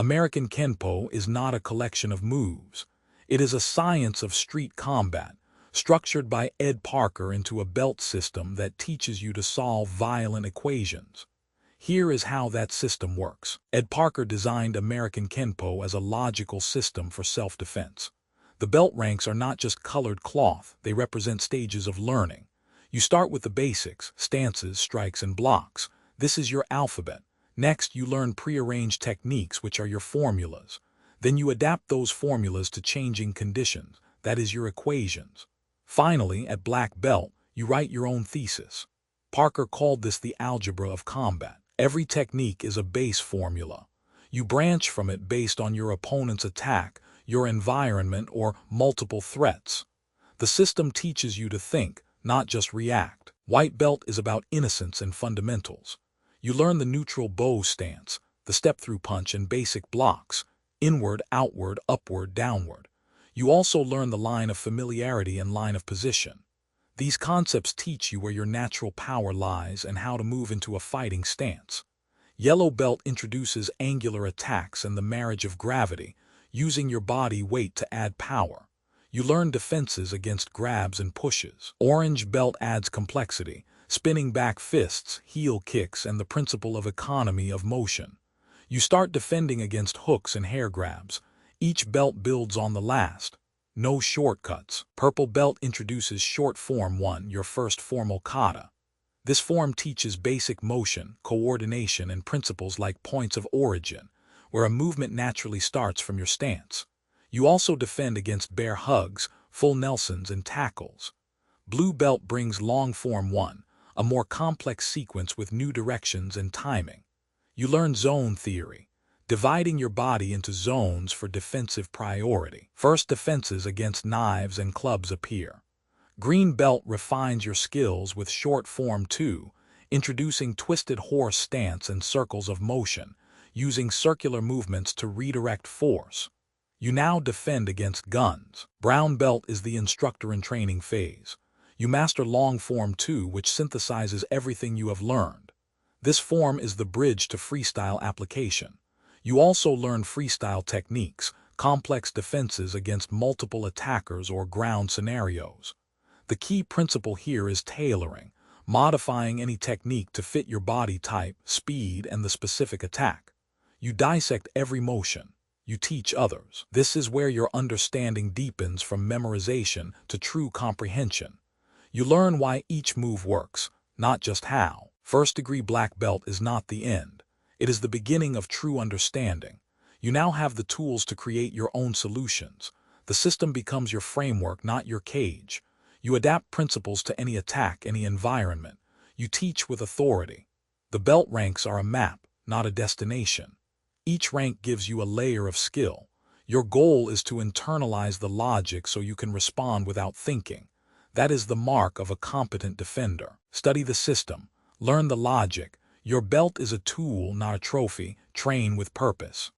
American Kenpo is not a collection of moves. It is a science of street combat, structured by Ed Parker into a belt system that teaches you to solve violent equations. Here is how that system works. Ed Parker designed American Kenpo as a logical system for self-defense. The belt ranks are not just colored cloth, they represent stages of learning. You start with the basics, stances, strikes, and blocks. This is your alphabet. Next, you learn prearranged techniques, which are your formulas. Then you adapt those formulas to changing conditions, that is your equations. Finally, at black belt, you write your own thesis. Parker called this the algebra of combat. Every technique is a base formula. You branch from it based on your opponent's attack, your environment, or multiple threats. The system teaches you to think, not just react. White belt is about innocence and fundamentals. You learn the neutral bow stance, the step-through punch, and basic blocks, inward, outward, upward, downward. You also learn the line of familiarity and line of position. These concepts teach you where your natural power lies and how to move into a fighting stance. Yellow belt introduces angular attacks and the marriage of gravity, using your body weight to add power. You learn defenses against grabs and pushes. Orange belt adds complexity, spinning back fists, heel kicks, and the principle of economy of motion. You start defending against hooks and hair grabs. Each belt builds on the last. No shortcuts. Purple belt introduces short form 1, your first formal kata. This form teaches basic motion, coordination, and principles like points of origin, where a movement naturally starts from your stance. You also defend against bear hugs, full Nelsons, and tackles. Blue belt brings long form 1, a more complex sequence with new directions and timing. You learn zone theory, dividing your body into zones for defensive priority. First, defenses against knives and clubs appear. Green belt refines your skills with short form 2, introducing twisted horse stance and circles of motion, using circular movements to redirect force. You now defend against guns. Brown belt is the instructor in training phase. You master long form 2, which synthesizes everything you have learned. This form is the bridge to freestyle application. You also learn freestyle techniques, complex defenses against multiple attackers or ground scenarios. The key principle here is tailoring, modifying any technique to fit your body type, speed, and the specific attack. You dissect every motion. You teach others. This is where your understanding deepens from memorization to true comprehension. You learn why each move works, not just how. First-degree black belt is not the end. It is the beginning of true understanding. You now have the tools to create your own solutions. The system becomes your framework, not your cage. You adapt principles to any attack, any environment. You teach with authority. The belt ranks are a map, not a destination. Each rank gives you a layer of skill. Your goal is to internalize the logic so you can respond without thinking. That is the mark of a competent defender. Study the system. Learn the logic. Your belt is a tool, not a trophy. Train with purpose.